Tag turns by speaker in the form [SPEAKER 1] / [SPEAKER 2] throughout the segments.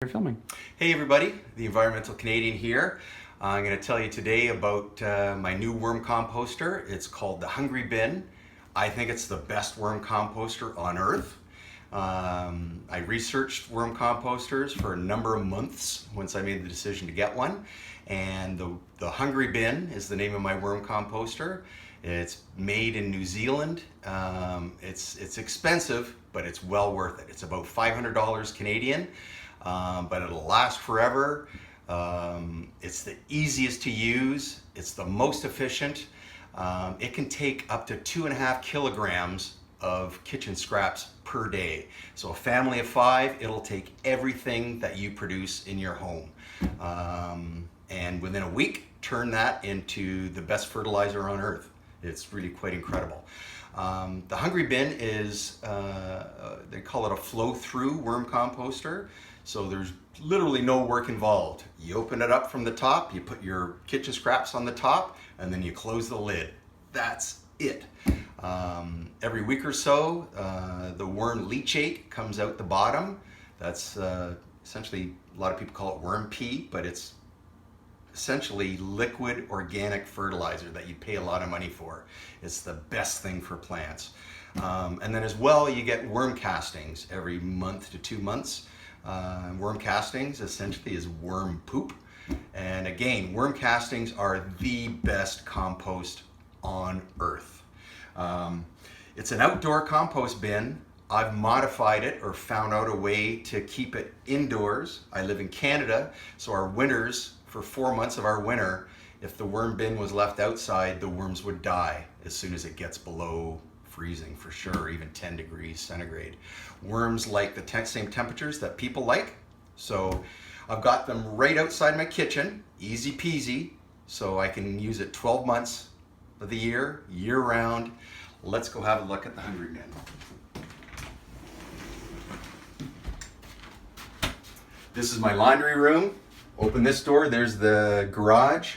[SPEAKER 1] Start filming.
[SPEAKER 2] Hey everybody, the Environmental Canadian here. I'm going to tell you today about my new worm composter. It's called the Hungry Bin. I think it's the best worm composter on earth. I researched worm composters for a number of months once I made the decision to get one. And the Hungry Bin is the name of my worm composter. It's made in New Zealand. It's expensive, but it's well worth it. It's about $500 Canadian. But it'll last forever. It's the easiest to use. It's the most efficient. It can take up to 2.5 kilograms of kitchen scraps per day. So a family of 5, it'll take everything that you produce in your home. And within a week, turn that into the best fertilizer on earth. It's really quite incredible. The Hungry Bin is, they call it a flow-through worm composter. So there's literally no work involved. You open it up from the top, you put your kitchen scraps on the top, and then you close the lid. That's it. Every week or so, the worm leachate comes out the bottom. That's essentially, a lot of people call it worm pee, but it's essentially liquid organic fertilizer that you pay a lot of money for. It's the best thing for plants. And then as well, you get worm castings every month to 2 months. Worm castings essentially is worm poop. And again, worm castings are the best compost on earth. It's an outdoor compost bin. I've modified it or found out a way to keep it indoors. I live in Canada, so our winters, for 4 months of our winter, if the worm bin was left outside, the worms would die as soon as it gets below freezing, for sure, even 10 degrees centigrade. Worms like the same temperatures that people like, so I've got them right outside my kitchen, easy peasy, so I can use it 12 months of the year, year round. Let's go have a look at the Hungry Bin. This is my laundry room. Open this door, there's the garage.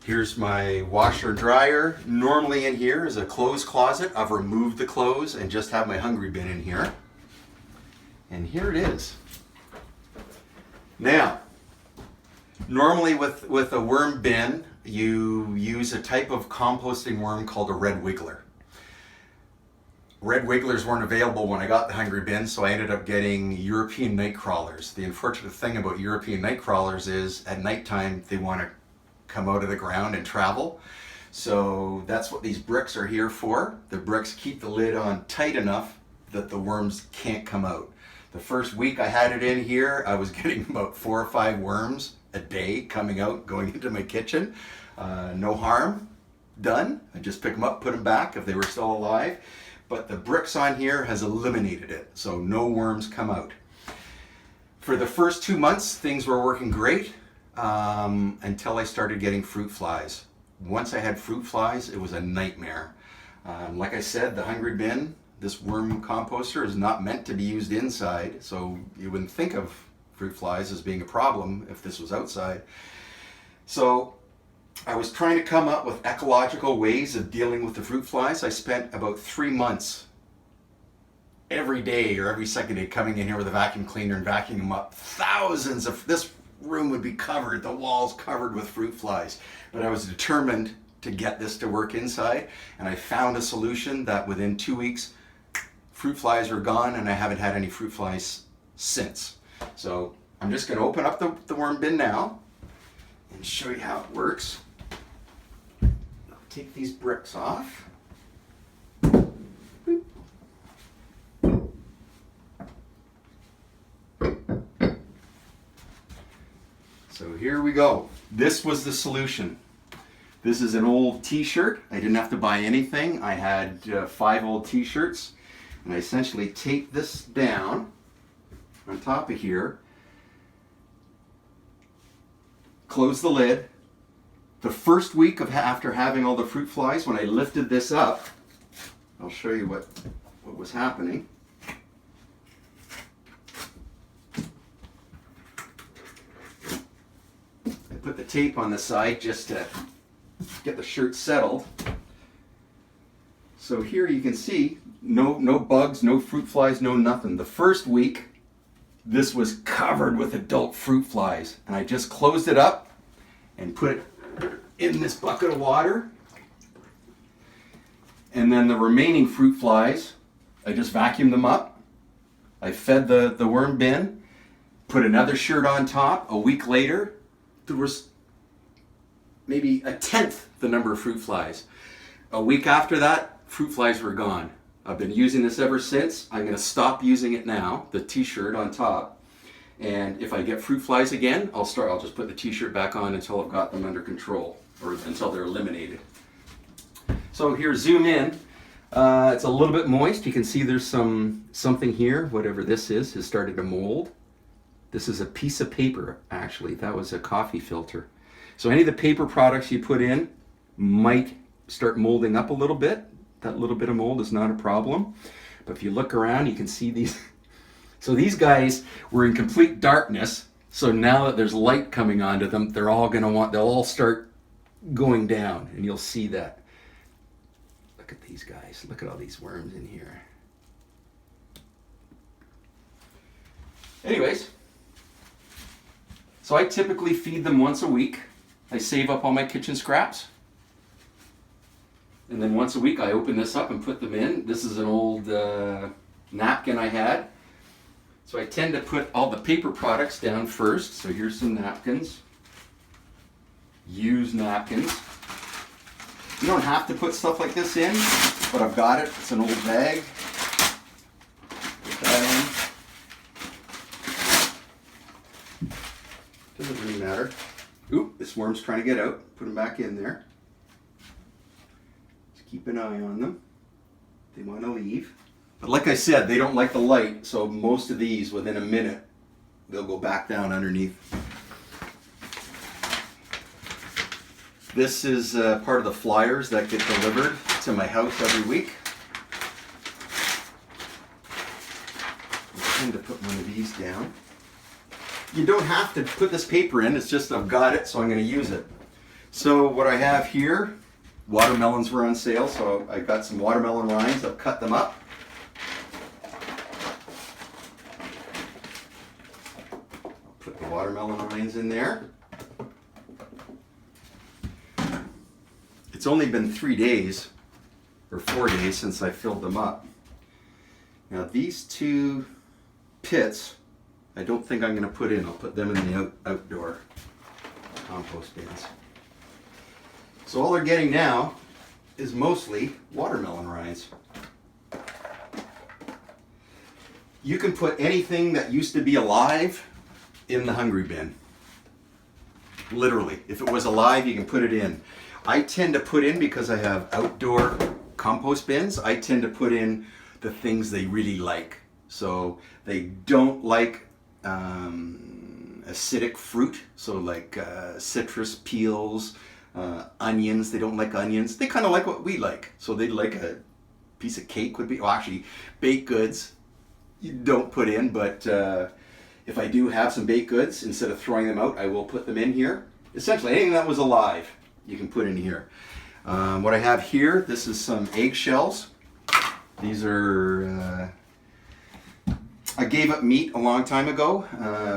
[SPEAKER 2] Here's my washer and dryer. Normally in here is a clothes closet. I've removed the clothes and just have my Hungry Bin in here. And here it is. Now, normally with a worm bin, you use a type of composting worm called a red wiggler. Red wigglers weren't available when I got the Hungry Bin, so I ended up getting European night crawlers. The unfortunate thing about European night crawlers is at nighttime they want to come out of the ground and travel. So that's what these bricks are here for. The bricks keep the lid on tight enough that the worms can't come out. The first week I had it in here, I was getting about 4 or 5 worms a day coming out, going into my kitchen. No harm done. I just pick them up, put them back if they were still alive. But the bricks on here has eliminated it, so no worms come out. For the first 2 months, things were working great until I started getting fruit flies. Once I had fruit flies, it was a nightmare. Like I said, the Hungry Bin, this worm composter, is not meant to be used inside, so you wouldn't think of fruit flies as being a problem if this was outside. So I was trying to come up with ecological ways of dealing with the fruit flies. I spent about 3 months every day or every second day coming in here with a vacuum cleaner and vacuuming them up. Thousands of, this room would be covered, the walls covered with fruit flies. But I was determined to get this to work inside, and I found a solution that within 2 weeks, fruit flies were gone, and I haven't had any fruit flies since. So I'm just going to open up the worm bin now and show you how it works. I'll take these bricks off. So here we go. This was the solution. This is an old t-shirt. I didn't have to buy anything. I had 5 old t-shirts, and I essentially taped this down on top of here. Close the lid. The first week after having all the fruit flies, when I lifted this up, I'll show you what was happening. I put the tape on the side just to get the shirt settled. So here you can see no bugs, no fruit flies, no nothing. The first week this was covered with adult fruit flies. And I just closed it up and put it in this bucket of water. And then the remaining fruit flies, I just vacuumed them up. I fed the worm bin, put another shirt on top. A week later, there was maybe a tenth the number of fruit flies. A week after that, fruit flies were gone. I've been using this ever since. I'm going to stop using it now, the t-shirt on top. And if I get fruit flies again, I'll just put the t-shirt back on until I've got them under control, or until they're eliminated. So here, zoom in. It's a little bit moist. You can see there's something here, whatever this is, has started to mold. This is a piece of paper, actually. That was a coffee filter. So any of the paper products you put in might start molding up a little bit. That little bit of mold is not a problem. But if you look around, you can see these. So these guys were in complete darkness. So now that there's light coming onto them, they'll all start going down, and you'll see that. Look at these guys. Look at all these worms in here. Anyways, so I typically feed them once a week. I save up all my kitchen scraps. And then once a week I open this up and put them in. This is an old napkin I had. So I tend to put all the paper products down first. So here's some napkins. Used napkins. You don't have to put stuff like this in, but I've got it. It's an old bag. Put that in. Doesn't really matter. Oop, this worm's trying to get out. Put them back in there. Just keep an eye on them. They want to leave. But like I said, they don't like the light, so most of these, within a minute, they'll go back down underneath. This is part of the flyers that get delivered to my house every week. I tend to put one of these down. You don't have to put this paper in, it's just I've got it, so I'm going to use it. So what I have here, watermelons were on sale, so I got some watermelon rinds. I've cut them up. I'll put the watermelon rinds in there. It's only been 3 days, or 4 days, since I filled them up. Now these two pits, I don't think I'm going to put in. I'll put them in the outdoor compost bins. So all they're getting now is mostly watermelon rinds. You can put anything that used to be alive in the hungry bin. Literally. If it was alive, you can put it in. I tend to put in, because I have outdoor compost bins, I tend to put in the things they really like. So they don't like acidic fruit, so like citrus peels, onions. They don't like onions. They kind of like what we like. So they like a piece of cake would be, well, actually baked goods you don't put in, but if I do have some baked goods, instead of throwing them out, I will put them in here. Essentially anything that was alive you can put in here. What I have here, this is some eggshells. These are I gave up meat a long time ago,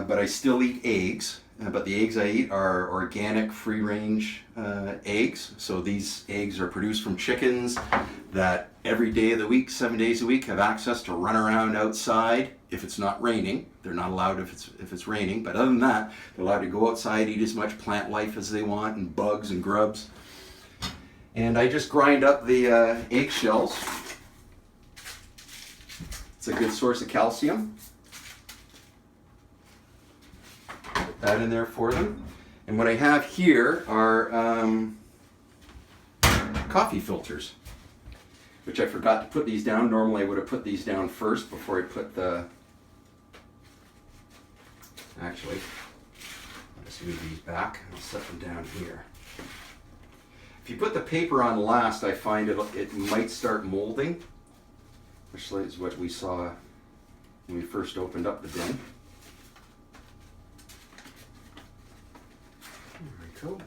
[SPEAKER 2] but I still eat eggs. But the eggs I eat are organic, free-range eggs. So these eggs are produced from chickens that every day of the week, 7 days a week, have access to run around outside if it's not raining. They're not allowed if it's raining, but other than that, they're allowed to go outside, eat as much plant life as they want, and bugs and grubs. And I just grind up the eggshells. It's a good source of calcium. Put that in there for them. And what I have here are coffee filters, which I forgot to put these down. Normally I would have put these down first before I put the... Actually, I'll just move these back. I'll set them down here. If you put the paper on last, I find it might start molding, which is what we saw when we first opened up the bin. There we go.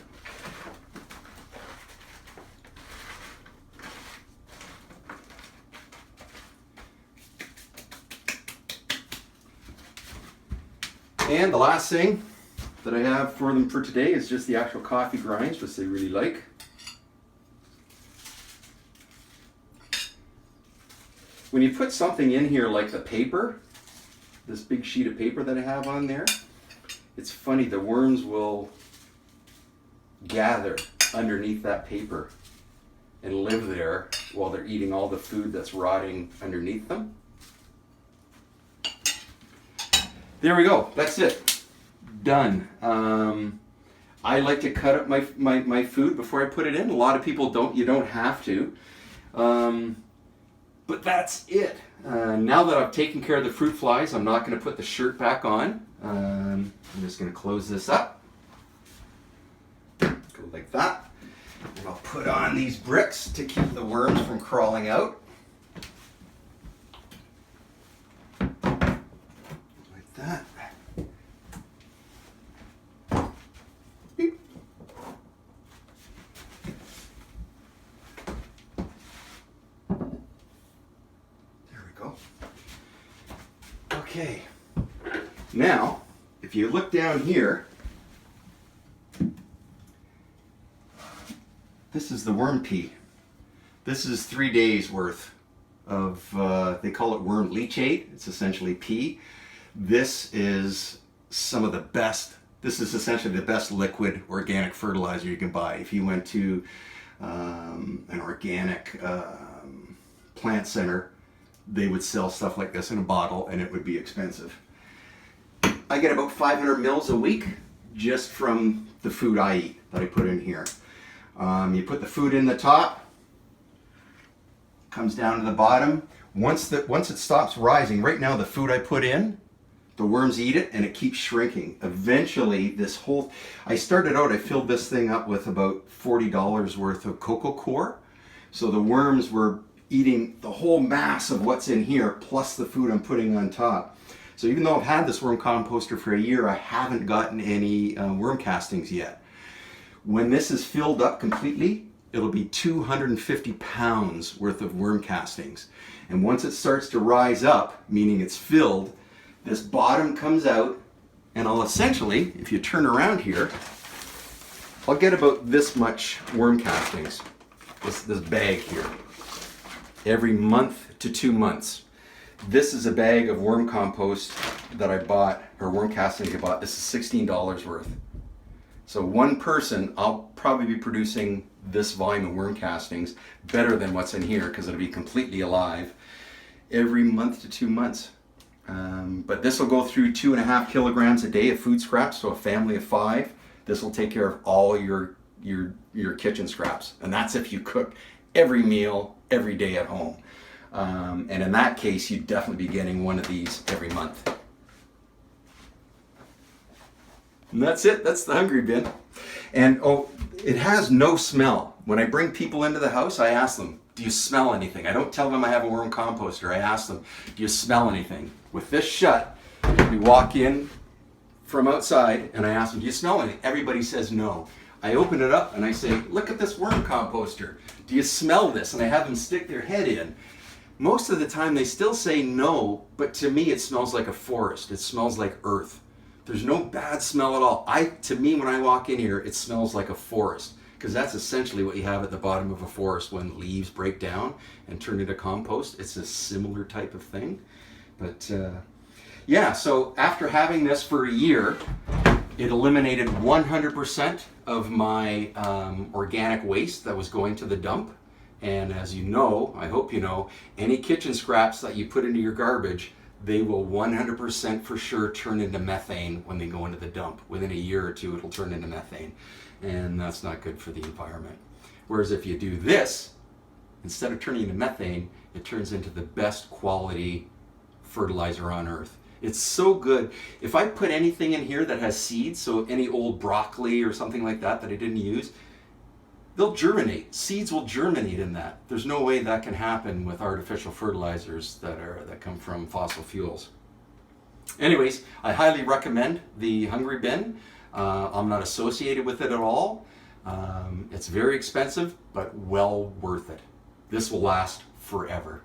[SPEAKER 2] And the last thing that I have for them for today is just the actual coffee grinds, which they really like. When you put something in here like the paper, this big sheet of paper that I have on there, it's funny, the worms will gather underneath that paper and live there while they're eating all the food that's rotting underneath them. There we go, that's it, done. I like to cut up my food before I put it in. A lot of people don't, you don't have to. But that's it. Now that I've taken care of the fruit flies, I'm not going to put the shirt back on. I'm just going to close this up. Go like that. And I'll put on these bricks to keep the worms from crawling out. Like that. Beep. Okay, now if you look down here, this is the worm pee. This is 3 days worth of, they call it worm leachate. It's essentially pee. This is some of the best, this is essentially the best liquid organic fertilizer you can buy. If you went to an organic plant center, they would sell stuff like this in a bottle and it would be expensive. I get about 500 mils a week just from the food I eat that I put in here. You put the food in the top, comes down to the bottom. Once it stops rising, right now the food I put in, the worms eat it and it keeps shrinking. Eventually this whole, I started out, I filled this thing up with about $40 worth of cocoa coir. So the worms were eating the whole mass of what's in here plus the food I'm putting on top. So even though I've had this worm composter for a year, I haven't gotten any worm castings yet. When this is filled up completely, it'll be 250 pounds worth of worm castings. And once it starts to rise up, meaning it's filled, this bottom comes out and I'll essentially, if you turn around here, I'll get about this much worm castings, this bag here. Every month to 2 months. This is a bag of worm compost that I bought, or worm castings I bought. This is $16 worth. So one person, I'll probably be producing this volume of worm castings better than what's in here because it'll be completely alive every month to 2 months. But this will go through 2.5 kilograms a day of food scraps, so a family of 5. This will take care of all your kitchen scraps, and that's if you cook every meal every day at home. And in that case, you'd definitely be getting one of these every month. And that's it, that's the Hungry Bin. And oh, it has no smell. When I bring people into the house, I ask them, do you smell anything? I don't tell them I have a worm composter. I ask them, do you smell anything? With this shut, we walk in from outside and I ask them, do you smell anything? Everybody says no. I open it up and I say, look at this worm composter. Do you smell this? And I have them stick their head in. Most of the time they still say no, but to me it smells like a forest. It smells like earth. There's no bad smell at all. To me, when I walk in here, it smells like a forest, because that's essentially what you have at the bottom of a forest when leaves break down and turn into compost. It's a similar type of thing. But yeah, so after having this for a year, it eliminated 100% of my organic waste that was going to the dump. And as you know, I hope you know, any kitchen scraps that you put into your garbage, they will 100% for sure turn into methane when they go into the dump. Within a year or two, it'll turn into methane. And that's not good for the environment. Whereas if you do this, instead of turning into methane, it turns into the best quality fertilizer on earth. It's so good. If I put anything in here that has seeds, so any old broccoli or something like that that I didn't use, they'll germinate. Seeds will germinate in that. There's no way that can happen with artificial fertilizers that come from fossil fuels. Anyways, I highly recommend the Hungry Bin. I'm not associated with it at all. It's very expensive, but well worth it. This will last forever.